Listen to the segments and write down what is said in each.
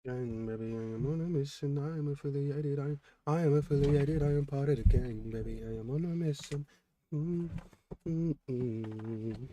Gang, baby, I am on a mission. I am affiliated. I am affiliated. I am part of the gang, baby. I am on a mission. Mm, mm, mm.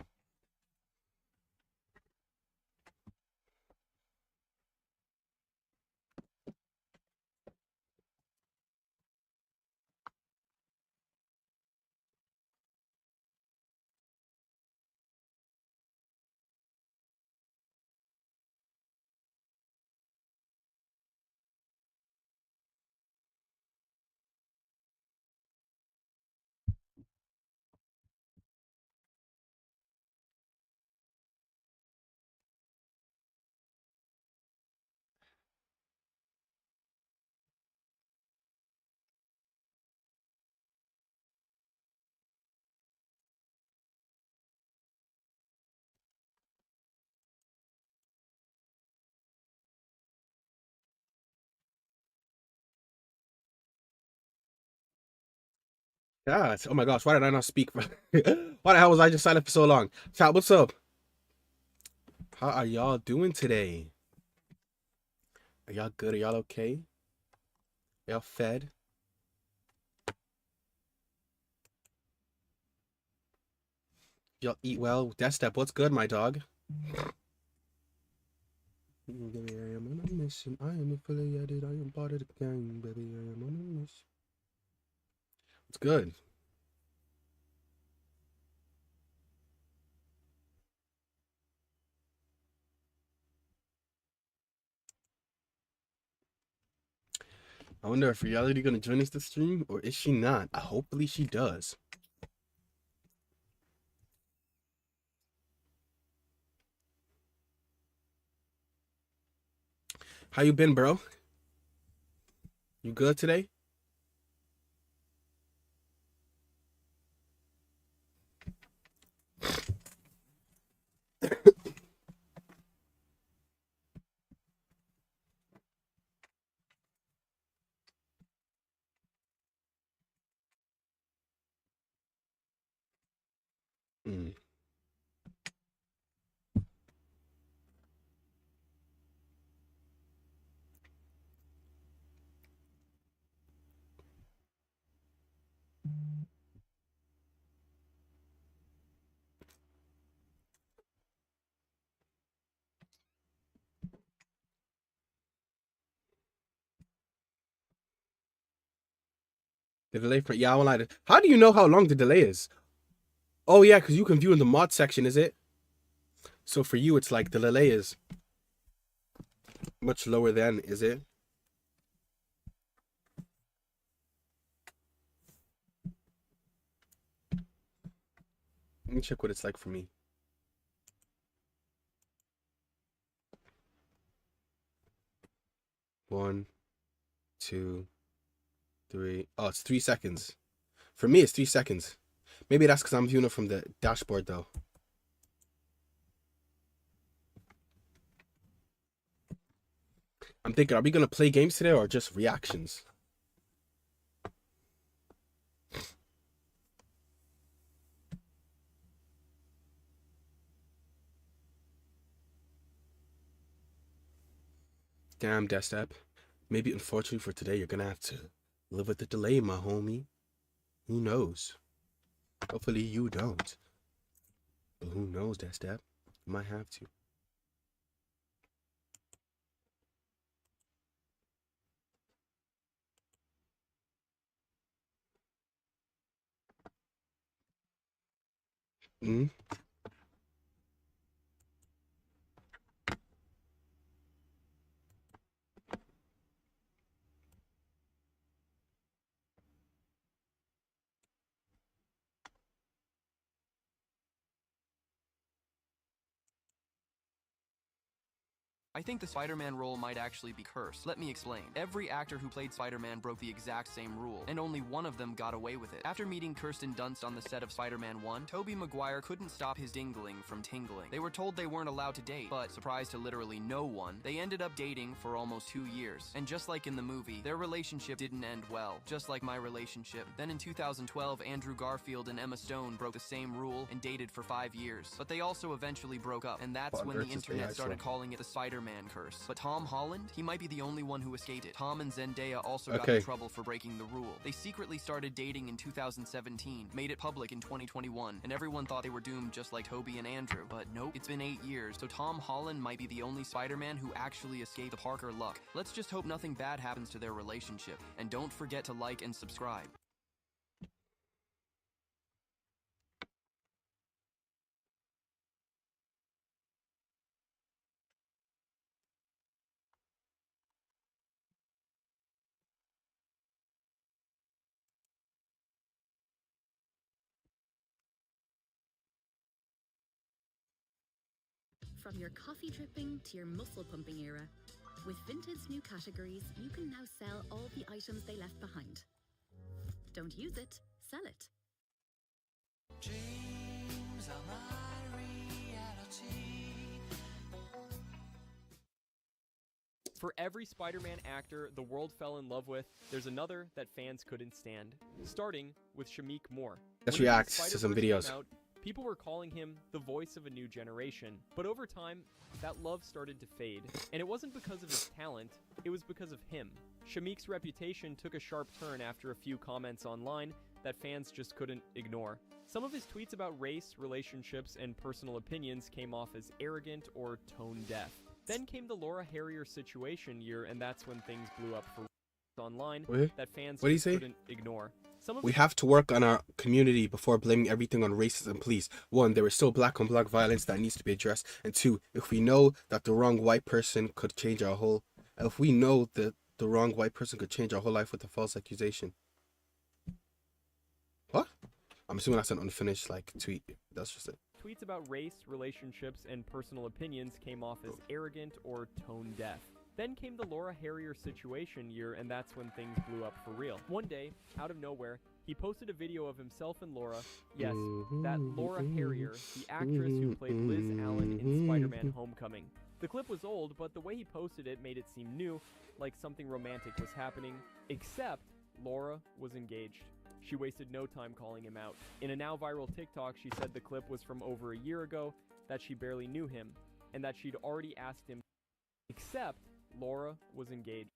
God, oh my gosh, why did I not speak? Why the hell was I just silent for so long? Chat, what's up? How are y'all doing today? Are y'all good? Are y'all okay? Y'all fed? Y'all eat well? Death Step, what's good, my dog? Baby, I am on a mission. I am affiliated. I am part of the gang, baby. I am on a mission. It's good. I wonder if Reality gonna join us this stream or is she not? Hopefully she does. How you been, bro? You good today? Mm. The delay for yeah, I won't lie. How do you know how long the delay is? Oh yeah, because you can view in the mod section, is it? So for you, it's like the delay is much lower than, is it? Let me check what it's like for me. One, two, three. Oh, it's 3 seconds. For me, it's 3 seconds. Maybe that's because I'm viewing it from the dashboard, though. I'm thinking, are we gonna play games today or just reactions? Damn, Desktop. Maybe unfortunately for today, you're gonna have to live with the delay, my homie. Who knows? Hopefully you don't. But who knows, Desktop? You might have to. Mm? I think the Spider-Man role might actually be cursed. Let me explain. Every actor who played Spider-Man broke the exact same rule, and only one of them got away with it. After meeting Kirsten Dunst on the set of Spider-Man 1, Tobey Maguire couldn't stop his dingling from tingling. They were told they weren't allowed to date, but, surprise to literally no one, they ended up dating for almost 2 years. And just like in the movie, their relationship didn't end well, just like my relationship. Then in 2012, Andrew Garfield and Emma Stone broke the same rule and dated for 5 years. But they also eventually broke up, and that's when the internet started calling it the Spider-Man Spider-Man curse. But Tom Holland, he might be the only one who escaped it. Tom and Zendaya also got Okay. in trouble for breaking the rule. They secretly started dating in 2017, made it public in 2021, and everyone thought they were doomed just like Tobey and Andrew. But nope, it's been 8 years, so Tom Holland might be the only Spider-Man who actually escaped the Parker luck. Let's just hope nothing bad happens to their relationship. And don't forget to like and subscribe. From your coffee dripping to your muscle pumping era, with Vinted's new categories, you can now sell all the items they left behind. Don't use it, sell it. Dreams are my reality. For every Spider-Man actor the world fell in love with, there's another that fans couldn't stand. Starting with Shameik Moore. Let's When react Spider-Verse to some came videos. out, people were calling him the voice of a new generation. But over time, that love started to fade. And it wasn't because of his talent, it was because of him. Shameik's reputation took a sharp turn after a few comments online that fans just couldn't ignore. Some of his tweets about race, relationships, and personal opinions came off as arrogant or tone-deaf. Then came the Laura Harrier situation year, and that's when things blew up for online Wait, that fans what did he just say? couldn't ignore. Some of We have to work on our community before blaming everything on racism, please. 1, there is still black on black violence that needs to be addressed. And 2, if we know that the wrong white person could change our whole... If we know that the wrong white person could change our whole life with a false accusation. What? I'm assuming that's an unfinished, like, tweet. That's just it. tweets about race, relationships, and personal opinions came off as arrogant or tone-deaf. Then came the Laura Harrier situation year, and that's when things blew up for real. One day, out of nowhere, he posted a video of himself and Laura, yes, that Laura Harrier, the actress who played Liz Allen in Spider-Man Homecoming. The clip was old, but the way he posted it made it seem new, like something romantic was happening, except Laura was engaged. She wasted no time calling him out. In a now viral TikTok, she said the clip was from over a year ago, that she barely knew him, and that she'd already asked him, except Laura was engaged.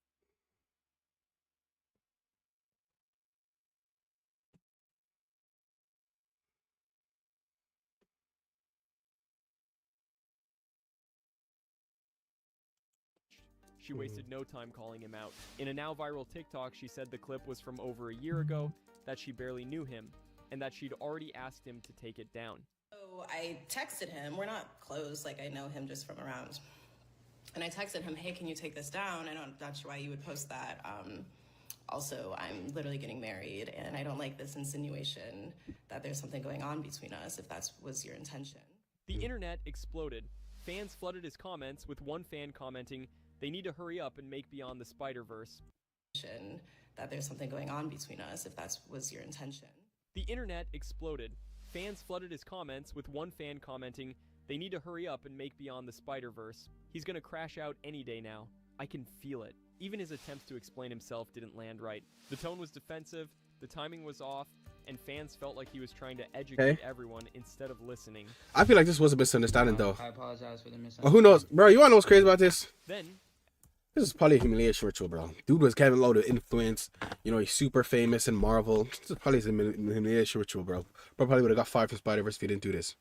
She wasted no time calling him out. In a now viral TikTok, she said the clip was from over a year ago, that she barely knew him, and that she'd already asked him to take it down. So I texted him. We're not close, like I know him just from around. And I texted him, hey, can you take this down? I'm not sure why you would post that. Also, I'm literally getting married, and I don't like this insinuation that there's something going on between us, if that was your intention. The internet exploded. Fans flooded his comments, with one fan commenting, "They need to hurry up and make Beyond the Spider-Verse." That there's something going on between us, if that was your intention. The internet exploded. Fans flooded his comments, with one fan commenting, "They need to hurry up and make Beyond the Spider-Verse. He's gonna crash out any day now. I can feel it." Even his attempts to explain himself didn't land right. The tone was defensive, the timing was off, and fans felt like he was trying to educate everyone instead of listening. I feel like this was a misunderstanding, though. I apologize for the But misunderstanding. who knows? Bro, you wanna know what's crazy about this? Then, This is probably a humiliation ritual, bro. Dude was Kevin Lowe to influence. You know, he's super famous in Marvel. This is probably a humiliation ritual, bro. Bro probably would have got fired from Spider-Verse if he didn't do this.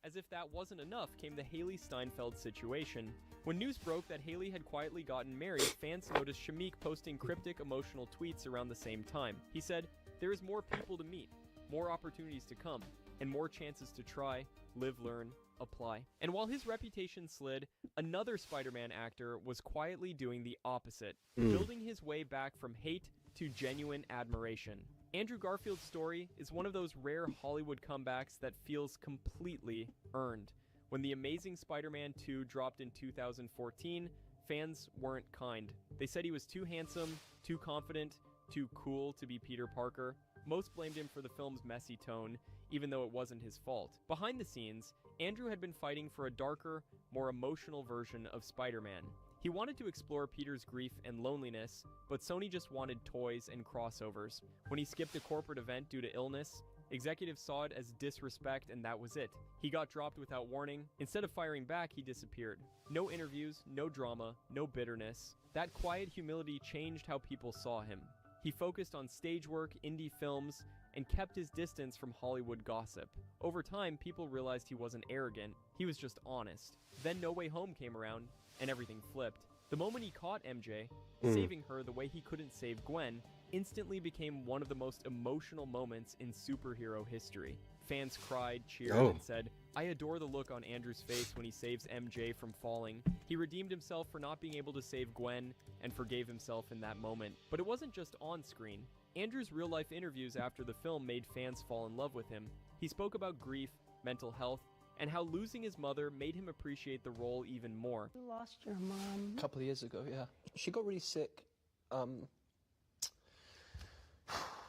as if that wasn't enough, came the Haley Steinfeld situation. When news broke that Haley had quietly gotten married, fans noticed Shameik posting cryptic, emotional tweets around the same time. He said, "There is more people to meet, more opportunities to come, and more chances to try, live, learn, apply." And while his reputation slid, another Spider-Man actor was quietly doing the opposite, building his way back from hate to genuine admiration. Andrew Garfield's story is one of those rare Hollywood comebacks that feels completely earned. When The Amazing Spider-Man 2 dropped in 2014, fans weren't kind. They said he was too handsome, too confident, too cool to be Peter Parker. Most blamed him for the film's messy tone, even though it wasn't his fault. Behind the scenes, Andrew had been fighting for a darker, more emotional version of Spider-Man. He wanted to explore Peter's grief and loneliness, but Sony just wanted toys and crossovers. When he skipped a corporate event due to illness, Executives saw it as disrespect, and that was it. He got dropped without warning. Instead of firing back, he disappeared. No interviews, no drama, no bitterness. That quiet humility changed how people saw him. He focused on stage work, indie films, and kept his distance from Hollywood gossip. Over time, people realized he wasn't arrogant, he was just honest. Then No Way Home came around, and everything flipped. The moment he caught MJ, saving her the way he couldn't save Gwen, instantly became one of the most emotional moments in superhero history. Fans cried, cheered, and said, "I adore the look on Andrew's face when he saves MJ from falling. He redeemed himself for not being able to save Gwen and forgave himself in that moment." But it wasn't just on screen. Andrew's real-life interviews after the film made fans fall in love with him. He spoke about grief, mental health, and how losing his mother made him appreciate the role even more. You lost your mom. A couple of years ago, yeah. She got really sick.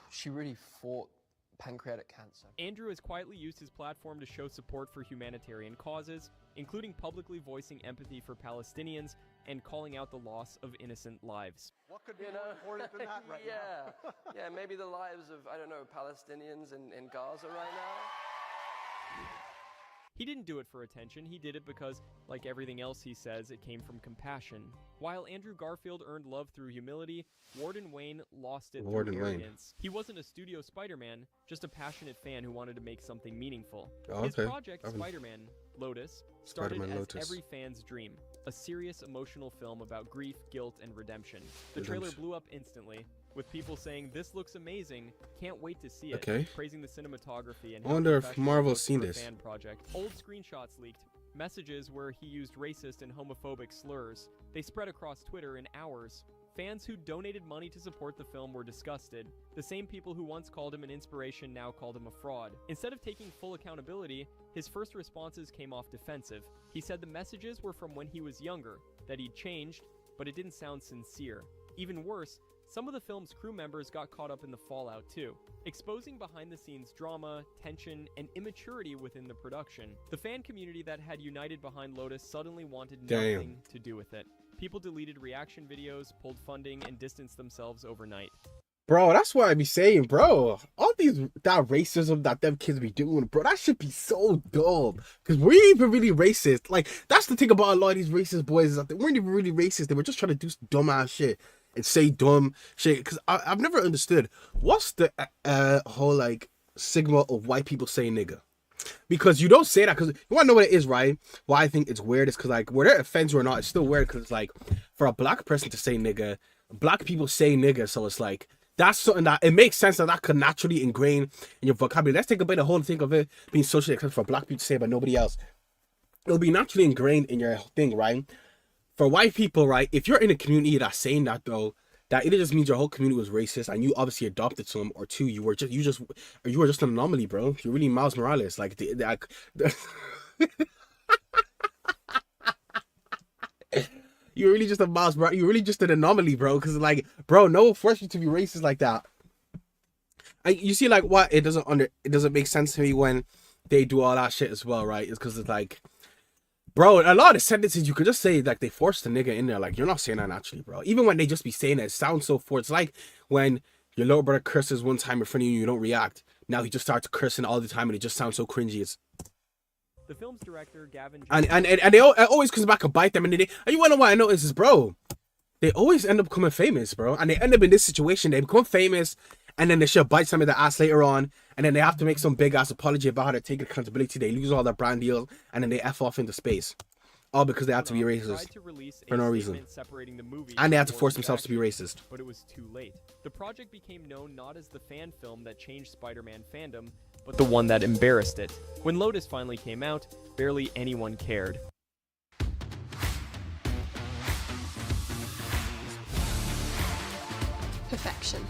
She really fought pancreatic cancer. Andrew has quietly used his platform to show support for humanitarian causes, including publicly voicing empathy for Palestinians and calling out the loss of innocent lives. What could be more important than that right now? Yeah, maybe the lives of, I don't know, Palestinians in Gaza right now. He didn't do it for attention, he did it because, like everything else he says, it came from compassion. While Andrew Garfield earned love through humility, Warden Wayne lost it through arrogance. He wasn't a studio Spider-Man, just a passionate fan who wanted to make something meaningful. His project, Spider-Man, Lotus, started as every fan's dream. A serious, emotional film about grief, guilt, and redemption. The trailer blew up instantly, with people saying, "This looks amazing, can't wait to see it," praising the cinematography and I wonder if Marvel's seen this. Fan project. Old screenshots leaked, messages where he used racist and homophobic slurs. They spread across Twitter in hours. Fans who donated money to support the film were disgusted. The same people who once called him an inspiration now called him a fraud. Instead of taking full accountability, his first responses came off defensive. He said the messages were from when he was younger, that he'd changed, but it didn't sound sincere. Even worse, some of the film's crew members got caught up in the fallout too, exposing behind-the-scenes drama, tension, and immaturity within the production. The fan community that had united behind Lotus suddenly wanted nothing to do with it. People deleted reaction videos, pulled funding, and distanced themselves overnight. Bro, that's what I be saying, bro. All that racism that them kids be doing, bro, that should be so dumb. Because we're even really racist. Like, that's the thing about a lot of these racist boys, is that they weren't even really racist. They were just trying to do dumb-ass shit and say dumb shit. Because I've never understood, what's the whole, like, stigma of white people saying nigga? Because you don't say that, because you want to know what it is, right? Why I think it's weird is because, like, whether it offends you or not, it's still weird. Because, like, for a black person to say nigga, black people say nigga, so it's like, that's something that it makes sense that could naturally ingrain in your vocabulary. Let's think about the whole thing of it being socially accepted for black people to say, but nobody else. It'll be naturally ingrained in your thing, right? For white people, right? If you're in a community that's saying that, though, that either just means your whole community was racist and you obviously adopted some, or two, you were just an anomaly, bro. You're really Miles Morales, like you're really just a mouse, bro. You're really just an anomaly, bro. Because, like, bro, no one forced you to be racist like that. You see, like, what it doesn't make sense to me when they do all that shit as well, right? It's because it's like, bro, a lot of sentences you could just say, like, they forced the nigga in there. Like, you're not saying that naturally, bro. Even when they just be saying it sounds so forced. It's like when your little brother curses one time in front of you, you don't react. Now he just starts cursing all the time, and it just sounds so cringy. It's the film's director, Gavin, and they always comes back and bite them, and you wanna know what I notice is, bro, they always end up becoming famous, bro, and they end up in this situation. They become famous, and then they should bite some of the ass later on, and then they have to make some big ass apology about how to take accountability. They lose all their brand deals, and then they F off into space, all because they had to be racist for no reason, and they had to force themselves to be racist. But it was too late. The project became known not as the fan film that changed Spider-Man fandom, but the one that embarrassed it. When Lotus finally came out, barely anyone cared. Perfection.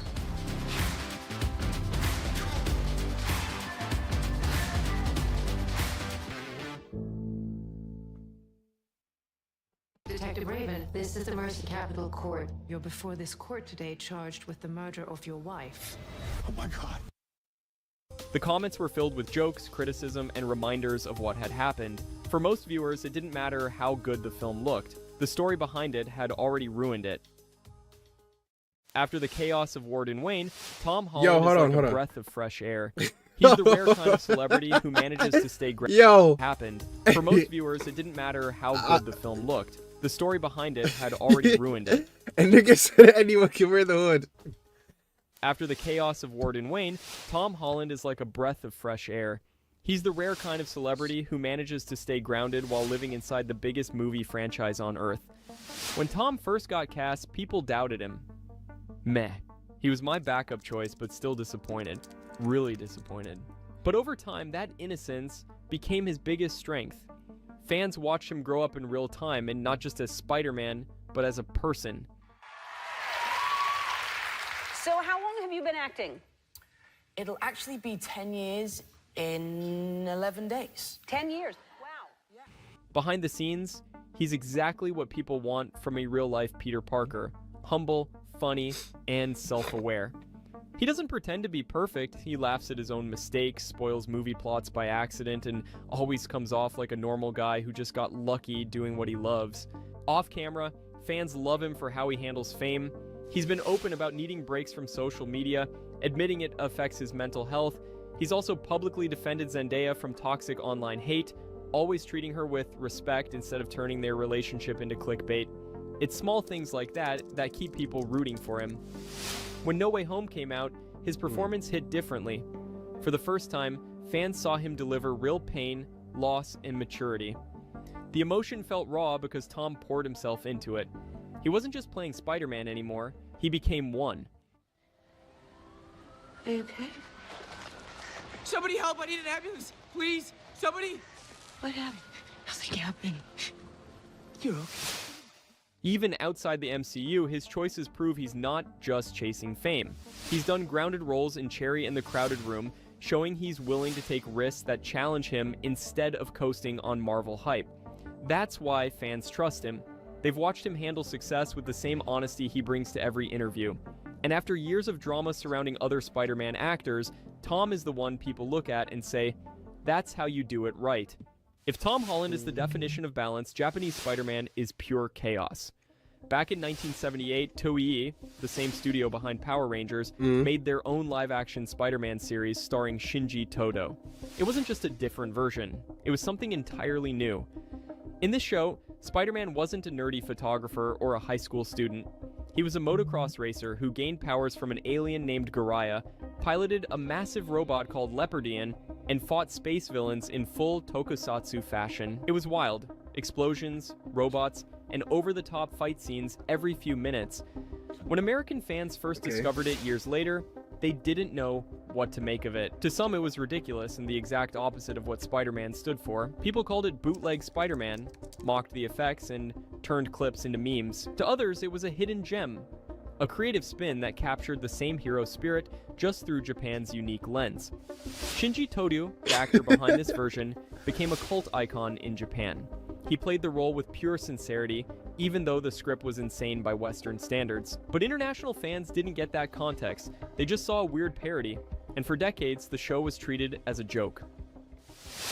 Detective Raven, this is the Mercy Capital Court. You're before this court today charged with the murder of your wife. Oh my God. The comments were filled with jokes, criticism, and reminders of what had happened. For most viewers, it didn't matter how good the film looked. The story behind it had already ruined it. After the chaos of Warden Wayne, Tom Holland is like a breath of fresh air. He's the rare kind of celebrity who manages to stay grounded. Yo. Happened. For most viewers, it didn't matter how good the film looked. The story behind it had already ruined it. And nigga said anyone can wear the hood. After the chaos of Ward and Wayne, Tom Holland is like a breath of fresh air. He's the rare kind of celebrity who manages to stay grounded while living inside the biggest movie franchise on Earth. When Tom first got cast, people doubted him. Meh. He was my backup choice, but still disappointed. Really disappointed. But over time, that innocence became his biggest strength. Fans watched him grow up in real time, and not just as Spider-Man, but as a person. So how long have you been acting? It'll actually be 10 years in 11 days. 10 years. Wow. Yeah. Behind the scenes, he's exactly what people want from a real-life Peter Parker. Humble, funny, and self-aware. He doesn't pretend to be perfect. He laughs at his own mistakes, spoils movie plots by accident, and always comes off like a normal guy who just got lucky doing what he loves. Off camera, fans love him for how he handles fame. He's been open about needing breaks from social media, admitting it affects his mental health. He's also publicly defended Zendaya from toxic online hate, always treating her with respect instead of turning their relationship into clickbait. It's small things like that that keep people rooting for him. When No Way Home came out, his performance hit differently. For the first time, fans saw him deliver real pain, loss, and maturity. The emotion felt raw because Tom poured himself into it. He wasn't just playing Spider-Man anymore, he became one. Are you okay? Somebody help, I need an ambulance, please, somebody. What happened? Nothing happened. You're okay. Even outside the MCU, his choices prove he's not just chasing fame. He's done grounded roles in Cherry and the Crowded Room, showing he's willing to take risks that challenge him instead of coasting on Marvel hype. That's why fans trust him. They've watched him handle success with the same honesty he brings to every interview. And after years of drama surrounding other Spider-Man actors, Tom is the one people look at and say, that's how you do it right. If Tom Holland is the definition of balance, Japanese Spider-Man is pure chaos. Back in 1978, Toei, the same studio behind Power Rangers, made their own live-action Spider-Man series starring Shinji Todo. It wasn't just a different version, it was something entirely new. In this show, Spider-Man wasn't a nerdy photographer or a high school student. He was a motocross racer who gained powers from an alien named Garaya, piloted a massive robot called Leopardian, and fought space villains in full tokusatsu fashion. It was wild. Explosions, robots, and over-the-top fight scenes every few minutes. When American fans first discovered it years later, they didn't know what to make of it. To some, it was ridiculous and the exact opposite of what Spider-Man stood for. People called it bootleg Spider-Man, mocked the effects, and turned clips into memes. To others, it was a hidden gem, a creative spin that captured the same hero spirit just through Japan's unique lens. Shinji Todo, the actor behind this version, became a cult icon in Japan. He played the role with pure sincerity, even though the script was insane by Western standards. But international fans didn't get that context. They just saw a weird parody, and for decades, the show was treated as a joke.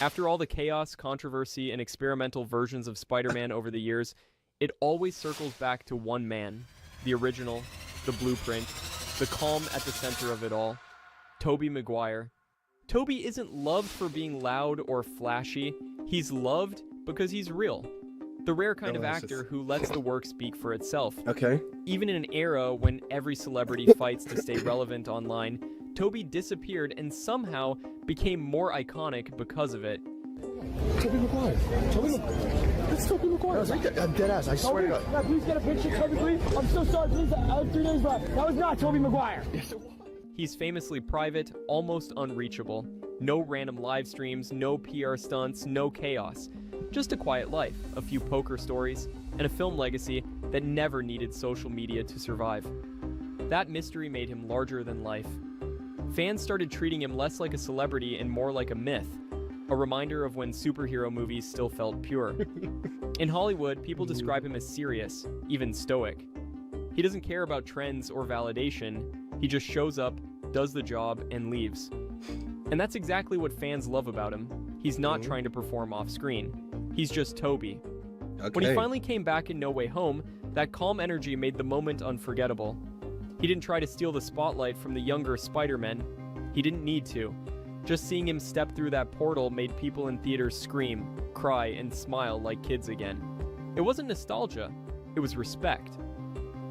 After all the chaos, controversy, and experimental versions of Spider-Man over the years, it always circles back to one man, the original, the blueprint, the calm at the center of it all, Tobey Maguire. Tobey isn't loved for being loud or flashy, he's loved because he's real. The rare kind of actor who lets the work speak for itself. Okay. Even in an era when every celebrity fights to stay relevant online, Tobey disappeared and somehow became more iconic because of it. Tobey Maguire. Tobey Maguire. That's Tobey Maguire. I'm dead ass. I swear to God. Yeah, please get a picture, Tobey, please. I'm so sorry, please. I have 3 days left. That was not Tobey Maguire. He's famously private, almost unreachable. No random live streams, no PR stunts, no chaos. Just a quiet life, a few poker stories, and a film legacy that never needed social media to survive. That mystery made him larger than life. Fans started treating him less like a celebrity and more like a myth, a reminder of when superhero movies still felt pure. In Hollywood, people describe him as serious, even stoic. He doesn't care about trends or validation, he just shows up, does the job, and leaves. And that's exactly what fans love about him. He's not trying to perform off-screen. He's just Tobey. Okay. When he finally came back in No Way Home, that calm energy made the moment unforgettable. He didn't try to steal the spotlight from the younger Spider-Men. He didn't need to. Just seeing him step through that portal made people in theaters scream, cry, and smile like kids again. It wasn't nostalgia, it was respect.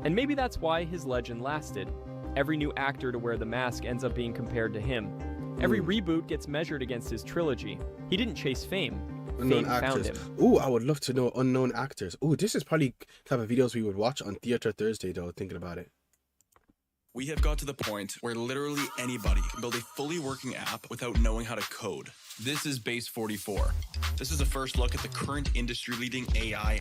And maybe that's why his legend lasted. Every new actor to wear the mask ends up being compared to him. Every reboot gets measured against his trilogy. He didn't chase fame. Unknown Fame found actors. him. Ooh, I would love to know unknown actors. Ooh, this is probably the type of videos we would watch on Theater Thursday, though, thinking about it. We have got to the point where literally anybody can build a fully working app without knowing how to code. This is Base 44. This is a first look at the current industry-leading AI.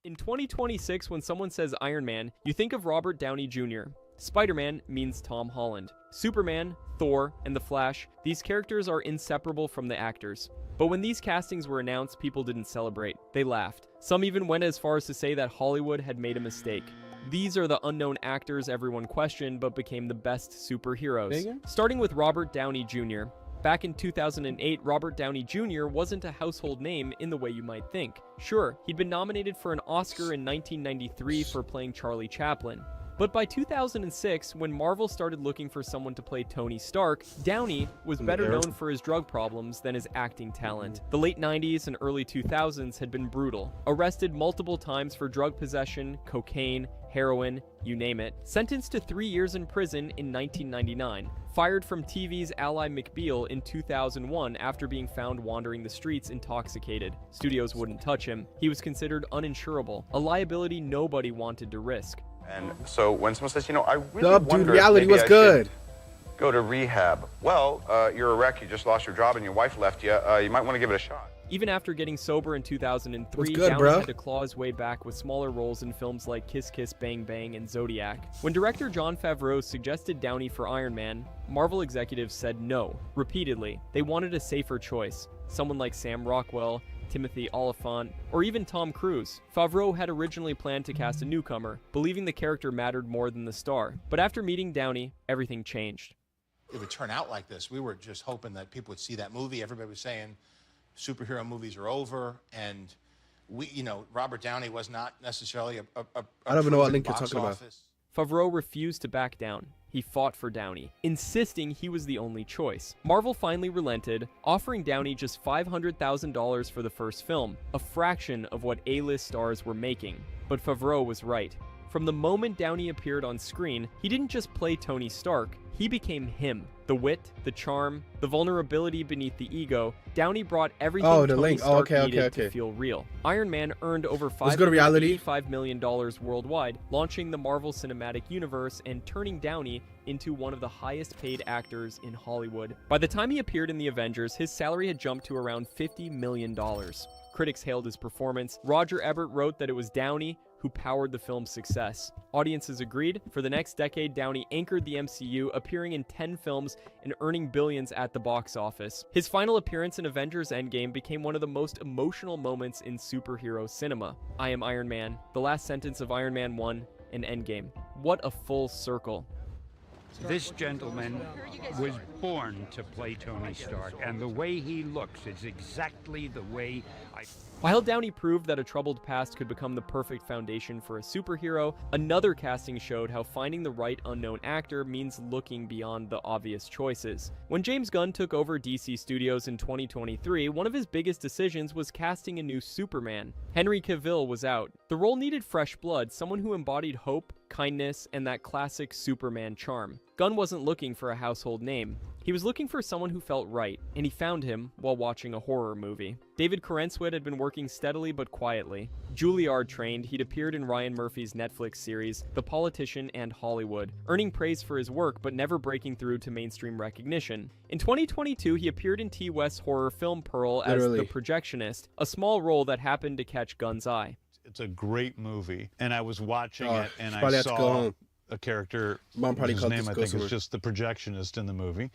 In 2026, when someone says Iron Man, you think of Robert Downey Jr. Spider-Man means Tom Holland. Superman, Thor, and The Flash, these characters are inseparable from the actors. But when these castings were announced, people didn't celebrate. They laughed. Some even went as far as to say that Hollywood had made a mistake. These are the unknown actors everyone questioned but became the best superheroes. Starting with Robert Downey Jr. Back in 2008, Robert Downey Jr. wasn't a household name in the way you might think. Sure, he'd been nominated for an Oscar in 1993 for playing Charlie Chaplin. But by 2006, when Marvel started looking for someone to play Tony Stark, Downey was better known for his drug problems than his acting talent. The late 90s and early 2000s had been brutal. Arrested multiple times for drug possession, cocaine, heroin, you name it. Sentenced to 3 years in prison in 1999. Fired from TV's Ally McBeal in 2001 after being found wandering the streets intoxicated. Studios wouldn't touch him. He was considered uninsurable, a liability nobody wanted to risk. And so when someone says, you know, I really wonder dude, reality if was maybe good. Go to rehab. Well, you're a wreck. You just lost your job and your wife left you. You might want to give it a shot. Even after getting sober in 2003, good, Downey bro? had to claw his way back with smaller roles in films like Kiss Kiss Bang Bang and Zodiac. When director Jon Favreau suggested Downey for Iron Man, Marvel executives said no, repeatedly. They wanted a safer choice. Someone like Sam Rockwell, Timothy Olyphant, or even Tom Cruise. Favreau had originally planned to cast a newcomer, believing the character mattered more than the star. But after meeting Downey, everything changed. It would turn out like this. We were just hoping that people would see that movie. Everybody was saying superhero movies are over, and Robert Downey was not necessarily I don't even know what link you're talking about. Favreau refused to back down. He fought for Downey, insisting he was the only choice. Marvel finally relented, offering Downey just $500,000 for the first film, a fraction of what A-list stars were making. But Favreau was right. From the moment Downey appeared on screen, he didn't just play Tony Stark, he became him. The wit, the charm, the vulnerability beneath the ego, Downey brought everything Tony Stark needed to feel real. Iron Man earned over $585 million worldwide, launching the Marvel Cinematic Universe and turning Downey into one of the highest paid actors in Hollywood. By the time he appeared in the Avengers, his salary had jumped to around $50 million. Critics hailed his performance. Roger Ebert wrote that it was Downey who powered the film's success. Audiences agreed. For the next decade, Downey anchored the MCU, appearing in 10 films and earning billions at the box office. His final appearance in Avengers Endgame became one of the most emotional moments in superhero cinema. I am Iron Man, the last sentence of Iron Man 1 and Endgame. What a full circle. This gentleman was born to play Tony Stark, and the way he looks is exactly the way I... While Downey proved that a troubled past could become the perfect foundation for a superhero, another casting showed how finding the right unknown actor means looking beyond the obvious choices. When James Gunn took over DC Studios in 2023, one of his biggest decisions was casting a new Superman. Henry Cavill was out. The role needed fresh blood, someone who embodied hope, kindness, and that classic Superman charm. Gunn wasn't looking for a household name. He was looking for someone who felt right, and he found him while watching a horror movie. David Corenswet had been working steadily but quietly. Juilliard trained, he'd appeared in Ryan Murphy's Netflix series, The Politician and Hollywood, earning praise for his work but never breaking through to mainstream recognition. In 2022, he appeared in T. West's horror film Pearl as the Projectionist, a small role that happened to catch Gunn's eye. It's a great movie, and I was watching it, and I saw a character, his name I think is just the Projectionist in the movie,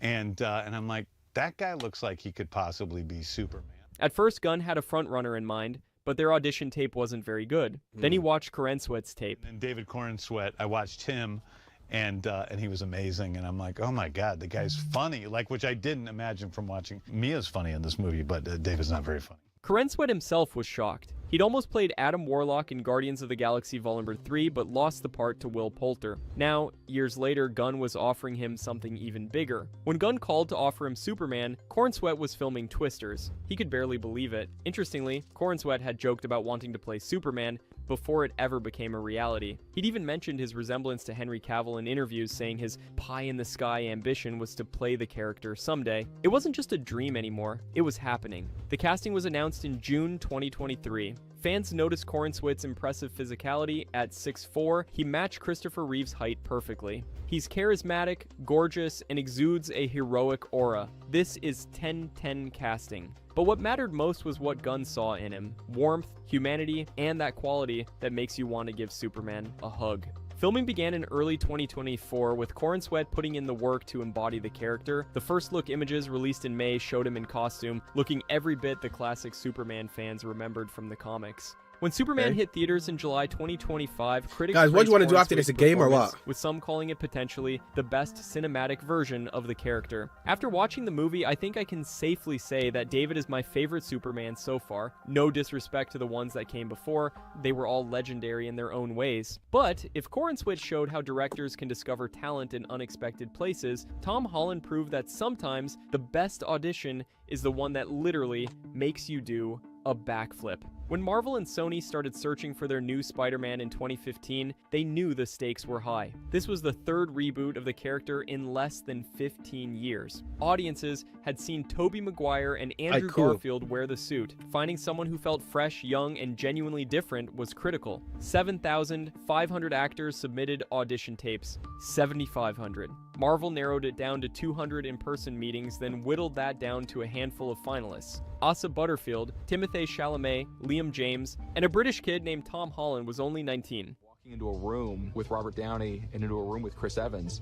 and I'm like, that guy looks like he could possibly be Superman. At first, Gunn had a frontrunner in mind, but their audition tape wasn't very good. Then he watched Corenswet's tape. And David Corenswet, I watched him, and he was amazing, and I'm like, oh my God, the guy's funny, which I didn't imagine from watching. Mia's funny in this movie, but David's not very funny. Corenswet himself was shocked. He'd almost played Adam Warlock in Guardians of the Galaxy Vol. 3, but lost the part to Will Poulter. Now, years later, Gunn was offering him something even bigger. When Gunn called to offer him Superman, Corenswet was filming Twisters. He could barely believe it. Interestingly, Corenswet had joked about wanting to play Superman before it ever became a reality. He'd even mentioned his resemblance to Henry Cavill in interviews, saying his pie-in-the-sky ambition was to play the character someday. It wasn't just a dream anymore, it was happening. The casting was announced in June 2023. Fans noticed Corenswet's impressive physicality. At 6'4", he matched Christopher Reeve's height perfectly. He's charismatic, gorgeous, and exudes a heroic aura. This is 10/10 casting. But what mattered most was what Gunn saw in him: warmth, humanity, and that quality that makes you want to give Superman a hug. Filming began in early 2024, with Corenswet putting in the work to embody the character. The first look images released in May showed him in costume, looking every bit the classic Superman fans remembered from the comics. When Superman hit theaters in July 2025, critics Guys, what do you want to do after praised this? A game or performance, what? with some calling it potentially the best cinematic version of the character. After watching the movie, I think I can safely say that David is my favorite Superman so far. No disrespect to the ones that came before, they were all legendary in their own ways. But if Corenswet showed how directors can discover talent in unexpected places, Tom Holland proved that sometimes the best audition is the one that literally makes you do a backflip. When Marvel and Sony started searching for their new Spider-Man in 2015, they knew the stakes were high. This was the third reboot of the character in less than 15 years. Audiences had seen Tobey Maguire and Andrew Garfield wear the suit. Finding someone who felt fresh, young, and genuinely different was critical. 7,500 actors submitted audition tapes. 7,500. Marvel narrowed it down to 200 in-person meetings, then whittled that down to a handful of finalists. Asa Butterfield, Timothée Chalamet, Liam James, and a British kid named Tom Holland was only 19. Walking into a room with Robert Downey and into a room with Chris Evans,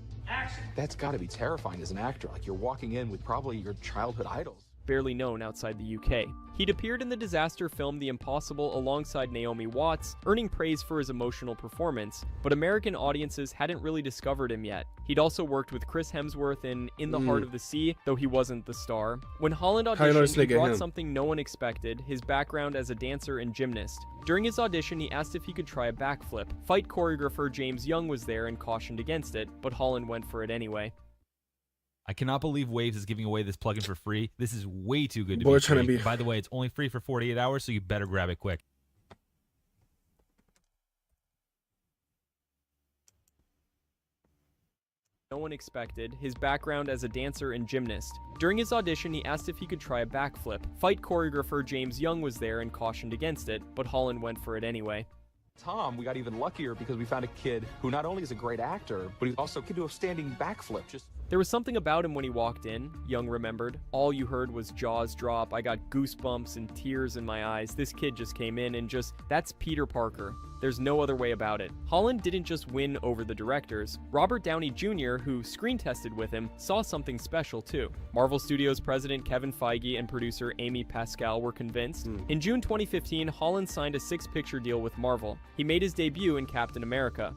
that's got to be terrifying as an actor. Like, you're walking in with probably your childhood idols. Barely known outside the UK. He'd appeared in the disaster film The Impossible alongside Naomi Watts, earning praise for his emotional performance, but American audiences hadn't really discovered him yet. He'd also worked with Chris Hemsworth in the Heart of the Sea, though he wasn't the star. When Holland auditioned, he brought something no one expected: his background as a dancer and gymnast. During his audition, he asked if he could try a backflip. Fight choreographer James Young was there and cautioned against it, but Holland went for it anyway. I cannot believe Waves is giving away this plugin for free. This is way too good to be free. By the way, it's only free for 48 hours, so you better grab it quick. No one expected, his background as a dancer and gymnast. During his audition, he asked if he could try a backflip. Fight choreographer James Young was there and cautioned against it, but Holland went for it anyway. Tom, we got even luckier because we found a kid who not only is a great actor, but he also can do a standing backflip. There was something about him when he walked in, Young remembered. All you heard was jaws drop. I got goosebumps and tears in my eyes. This kid just came in and that's Peter Parker. There's no other way about it. Holland didn't just win over the directors. Robert Downey Jr., who screen tested with him, saw something special too. Marvel Studios president Kevin Feige and producer Amy Pascal were convinced. In June 2015, Holland signed a 6-picture deal with Marvel. He made his debut in Captain America.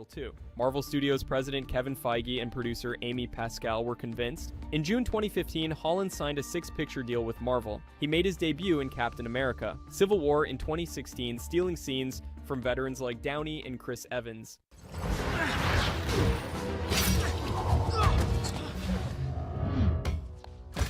Too. Marvel Studios president Kevin Feige and producer Amy Pascal were convinced. In June 2015, Holland signed a 6-picture deal with Marvel. He made his debut in Captain America. Civil War in 2016, stealing scenes from veterans like Downey and Chris Evans.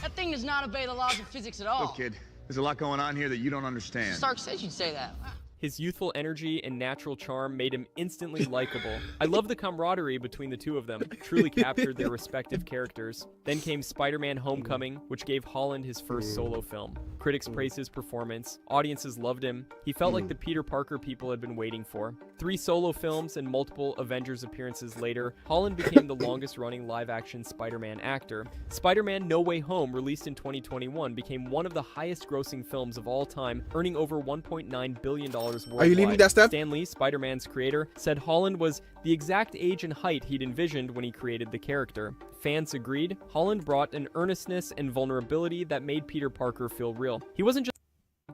That thing does not obey the laws of physics at all. Look, kid, there's a lot going on here that you don't understand. Stark said you'd say that. His youthful energy and natural charm made him instantly likable. I love the camaraderie between the two of them, truly captured their respective characters. Then came Spider-Man Homecoming, which gave Holland his first solo film. Critics praised his performance, audiences loved him. He felt like the Peter Parker people had been waiting for. 3 solo films and multiple Avengers appearances later, Holland became the longest-running live-action Spider-Man actor. Spider-Man No Way Home, released in 2021, became one of the highest-grossing films of all time, earning over $1.9 billion worldwide. Are you leaving that step? Stan Lee, Spider-Man's creator, said Holland was the exact age and height he'd envisioned when he created the character. Fans agreed. Holland brought an earnestness and vulnerability that made Peter Parker feel real. He wasn't just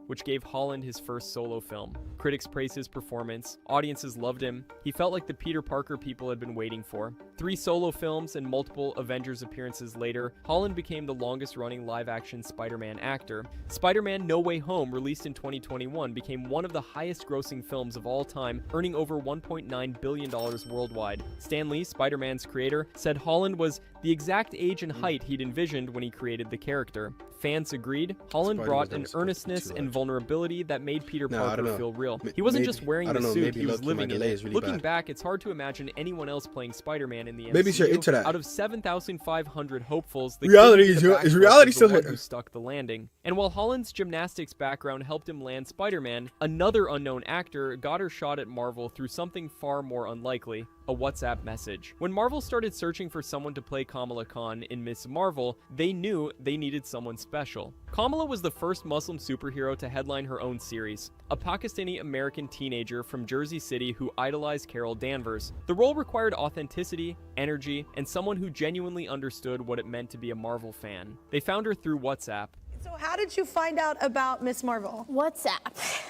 which gave Holland his first solo film. Critics praised his performance, audiences loved him. He felt like the Peter Parker people had been waiting for. 3 solo films and multiple Avengers appearances later, Holland became the longest-running live-action Spider-Man actor. Spider-Man No Way Home, released in 2021, became one of the highest-grossing films of all time, earning over $1.9 billion worldwide. Stan Lee, Spider-Man's creator, said Holland was the exact age and height he'd envisioned when he created the character. Fans agreed. Holland brought an earnestness and vulnerability that made Peter Parker feel real. He wasn't just wearing the suit, he was living in it. Looking back, it's hard to imagine anyone else playing Spider-Man in the MCU. Maybe you're into that. Out of 7,500 hopefuls, the is reality still here? Who stuck the landing. And while Holland's gymnastics background helped him land Spider-Man, another unknown actor got her shot at Marvel through something far more unlikely: a WhatsApp message. When Marvel started searching for someone to play Kamala Khan in Ms. Marvel, they knew they needed someone special. Kamala was the first Muslim superhero to headline her own series, a Pakistani-American teenager from Jersey City who idolized Carol Danvers. The role required authenticity, energy, and someone who genuinely understood what it meant to be a Marvel fan. They found her through WhatsApp. So how did you find out about Ms. Marvel? WhatsApp.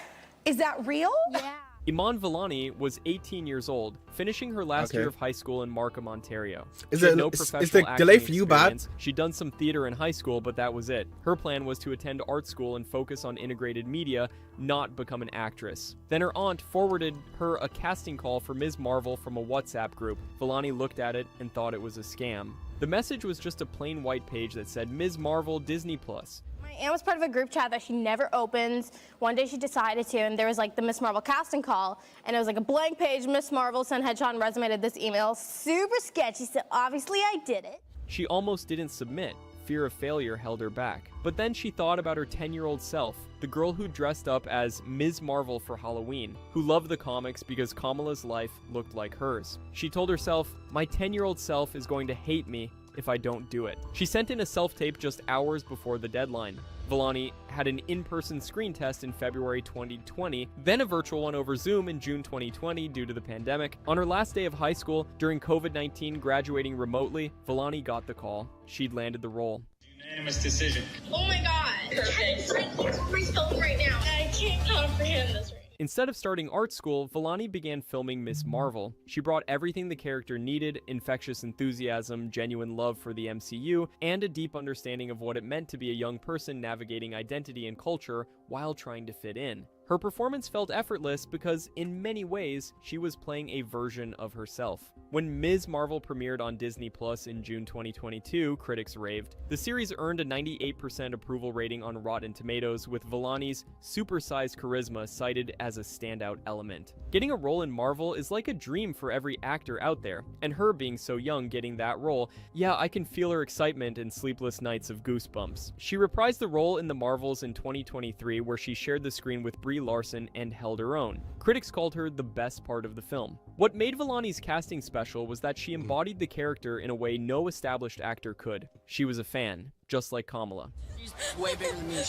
Is that real? Yeah. Iman Vellani was 18 years old, finishing her last year of high school in Markham, Ontario. Is She had it no is professional the delay acting for you bad? experience. She'd done some theater in high school, but that was it. Her plan was to attend art school and focus on integrated media, not become an actress. Then her aunt forwarded her a casting call for Ms. Marvel from a WhatsApp group. Vellani looked at it and thought it was a scam. The message was just a plain white page that said Ms. Marvel Disney Plus. My aunt was part of a group chat that she never opens. One day she decided to, and there was like the Miss Marvel casting call, and it was like a blank page. Miss Marvel sent headshot and resume to this email. Super sketchy, so obviously I did it. She almost didn't submit. Fear of failure held her back. But then she thought about her 10-year-old self, the girl who dressed up as Ms. Marvel for Halloween, who loved the comics because Kamala's life looked like hers. She told herself, my 10-year-old self is going to hate me if I don't do it. She sent in a self-tape just hours before the deadline. Vellani had an in-person screen test in February 2020, then a virtual one over Zoom in June 2020 due to the pandemic. On her last day of high school, during COVID-19 graduating remotely, Vellani got the call. She'd landed the role. Unanimous decision. Oh my god. Perfect. I'm my phone right now. I can't comprehend this right now. Instead of starting art school, Vellani began filming Ms. Marvel. She brought everything the character needed: infectious enthusiasm, genuine love for the MCU, and a deep understanding of what it meant to be a young person navigating identity and culture while trying to fit in. Her performance felt effortless because, in many ways, she was playing a version of herself. When Ms. Marvel premiered on Disney Plus in June 2022, critics raved. The series earned a 98% approval rating on Rotten Tomatoes, with Vellani's supersized charisma cited as a standout element. Getting a role in Marvel is like a dream for every actor out there, and her being so young getting that role, yeah, I can feel her excitement in sleepless nights of goosebumps. She reprised the role in The Marvels in 2023, where she shared the screen with Brie Larson and held her own. Critics called her the best part of the film. What made Vellani's casting special was that she embodied the character in a way no established actor could. She was a fan, just like Kamala. She's way bigger than me.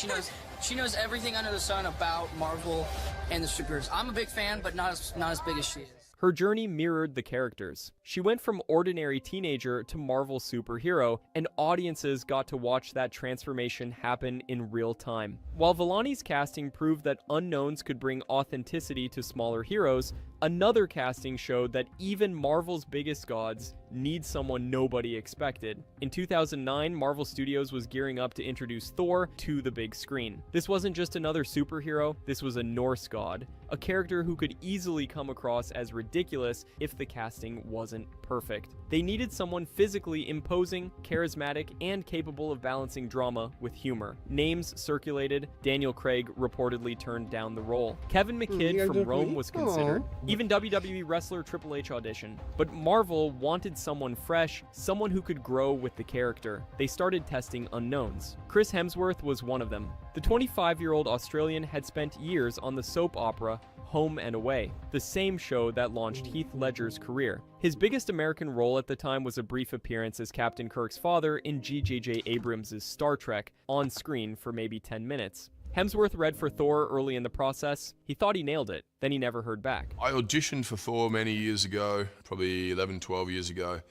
She knows everything under the sun about Marvel and the superheroes. I'm a big fan, but not as big as she is. Her journey mirrored the characters. She went from ordinary teenager to Marvel superhero, and audiences got to watch that transformation happen in real time. While Vellani's casting proved that unknowns could bring authenticity to smaller heroes, another casting showed that even Marvel's biggest gods need someone nobody expected. In 2009, Marvel Studios was gearing up to introduce Thor to the big screen. This wasn't just another superhero, this was a Norse god, a character who could easily come across as ridiculous if the casting wasn't perfect. They needed someone physically imposing, charismatic, and capable of balancing drama with humor. Names circulated. Daniel Craig reportedly turned down the role. Kevin McKidd from Rome was considered. Even WWE wrestler Triple H auditioned. But Marvel wanted someone fresh, someone who could grow with the character. They started testing unknowns. Chris Hemsworth was one of them. The 25-year-old Australian had spent years on the soap opera Home and Away, the same show that launched Heath Ledger's career. His biggest American role at the time was a brief appearance as Captain Kirk's father in J.J. Abrams' Star Trek, on screen for maybe 10 minutes. Hemsworth read for Thor early in the process. He thought he nailed it, then he never heard back. I auditioned for Thor many years ago, probably 11, 12 years ago,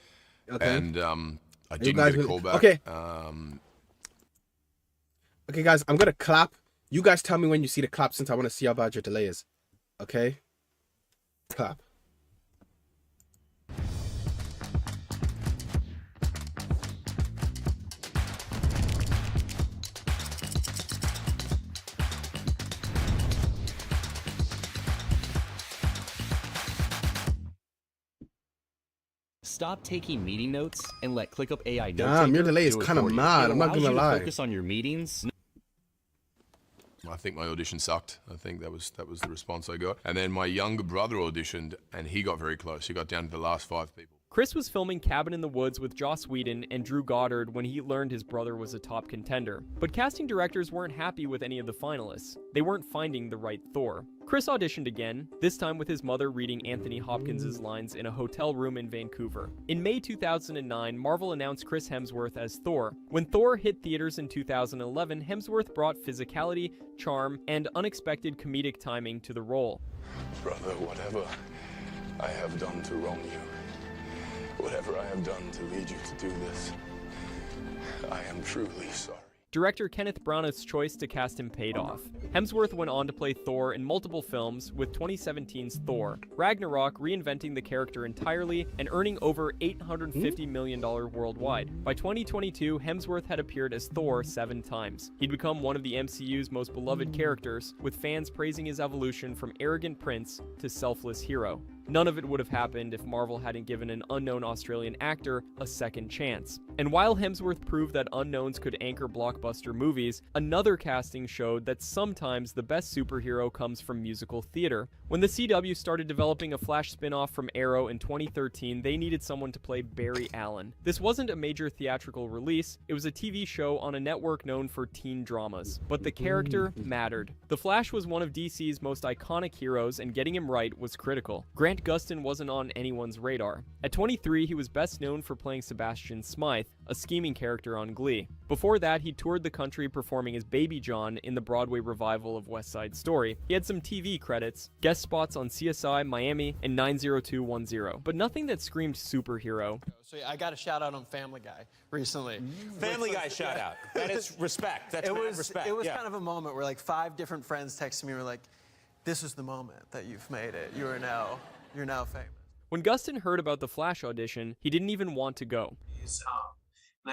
and I didn't get a call back. Okay. Okay, guys, I'm gonna clap You guys tell me when you see the clap, since I want to see how bad your delay is. Okay? Clap. Stop taking meeting notes and let ClickUp AI note. Damn, your delay is kind of mad. I'm not gonna lie. Focus on your meetings. I think my audition sucked. I think that was the response I got. And then my younger brother auditioned, and he got very close. He got down to the last 5 people. Chris was filming Cabin in the Woods with Joss Whedon and Drew Goddard when he learned his brother was a top contender. But casting directors weren't happy with any of the finalists. They weren't finding the right Thor. Chris auditioned again, this time with his mother reading Anthony Hopkins' lines in a hotel room in Vancouver. In May 2009, Marvel announced Chris Hemsworth as Thor. When Thor hit theaters in 2011, Hemsworth brought physicality, charm, and unexpected comedic timing to the role. Brother, whatever I have done to wrong you, whatever I have done to lead you to do this, I am truly sorry. Director Kenneth Branagh's choice to cast him paid off. Hemsworth went on to play Thor in multiple films, with 2017's Thor, Ragnarok reinventing the character entirely and earning over $850 million worldwide. By 2022, Hemsworth had appeared as Thor 7 times. He'd become one of the MCU's most beloved characters, with fans praising his evolution from arrogant prince to selfless hero. None of it would have happened if Marvel hadn't given an unknown Australian actor a second chance. And while Hemsworth proved that unknowns could anchor blockbuster movies, another casting showed that sometimes the best superhero comes from musical theater. When the CW started developing a Flash spin-off from Arrow in 2013, they needed someone to play Barry Allen. This wasn't a major theatrical release, it was a TV show on a network known for teen dramas. But the character mattered. The Flash was one of DC's most iconic heroes, and getting him right was critical. Grant Gustin wasn't on anyone's radar. At 23, he was best known for playing Sebastian Smythe, a scheming character on Glee. Before that, he toured the country performing as Baby John in the Broadway revival of West Side Story. He had some TV credits, guest spots on CSI Miami and 90210, but nothing that screamed superhero. So I got a shout out on Family Guy recently. Family Guy shout out. That is respect. That's respect. It was kind of a moment where like 5 different friends texted me and were like, this is the moment that you've made it. You're now famous. When Gustin heard about the Flash audition, he didn't even want to go.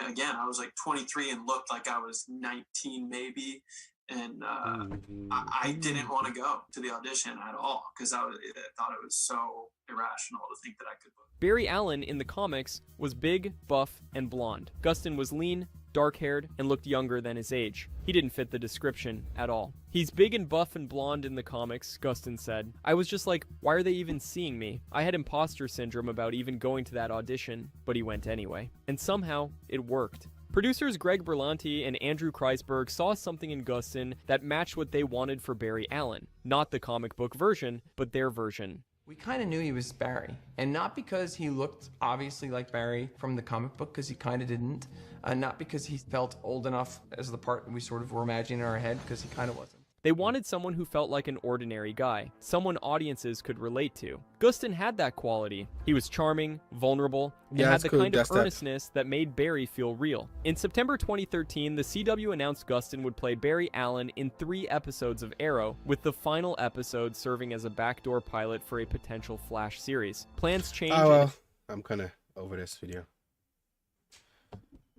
Again, I was like 23 and looked like I was 19 maybe, and I didn't want to go to the audition at all because I thought it was so irrational to think that I could book. Barry Allen in the comics was big, buff, and blonde. Gustin was lean, dark-haired, and looked younger than his age. He didn't fit the description at all. He's big and buff and blonde in the comics, Gustin said. I was just like, why are they even seeing me? I had imposter syndrome about even going to that audition, but he went anyway. And somehow, it worked. Producers Greg Berlanti and Andrew Kreisberg saw something in Gustin that matched what they wanted for Barry Allen. Not the comic book version, but their version. We kind of knew he was Barry, and not because he looked obviously like Barry from the comic book, because he kind of didn't, not because he felt old enough as the part we sort of were imagining in our head, because he kind of wasn't. They wanted someone who felt like an ordinary guy, someone audiences could relate to. Gustin had that quality. He was charming, vulnerable, and had the kind of earnestness that made Barry feel real. In September 2013, the CW announced Gustin would play Barry Allen in 3 episodes of Arrow, with the final episode serving as a backdoor pilot for a potential Flash series. Plans changed. Oh, well, I'm kind of over this video.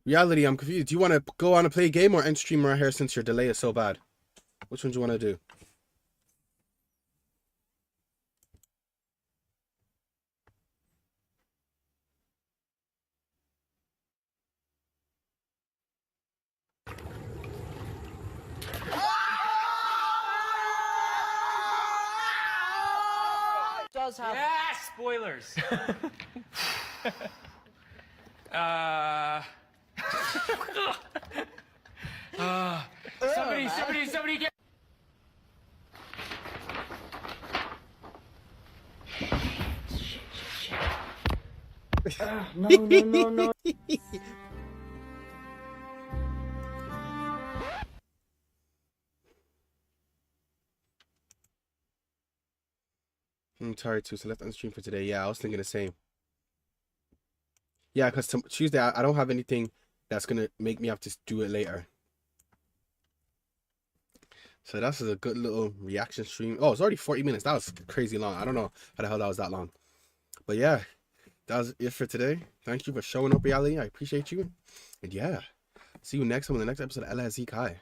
Reality, I'm confused. Do you want to go on and play a game or end stream right here since your delay is so bad? Which one do you want to do? Does have spoilers. Somebody get. No. I'm tired too, so left on stream for today. Yeah, I was thinking the same. Yeah, because Tuesday I don't have anything that's gonna make me have to do it later. So that's a good little reaction stream. Oh, it's already 40 minutes. That was crazy long. I don't know how the hell that was that long. But yeah, that was it for today. Thank you for showing up, Ali. I appreciate you. And yeah, see you next time on the next episode of LSZ Kai.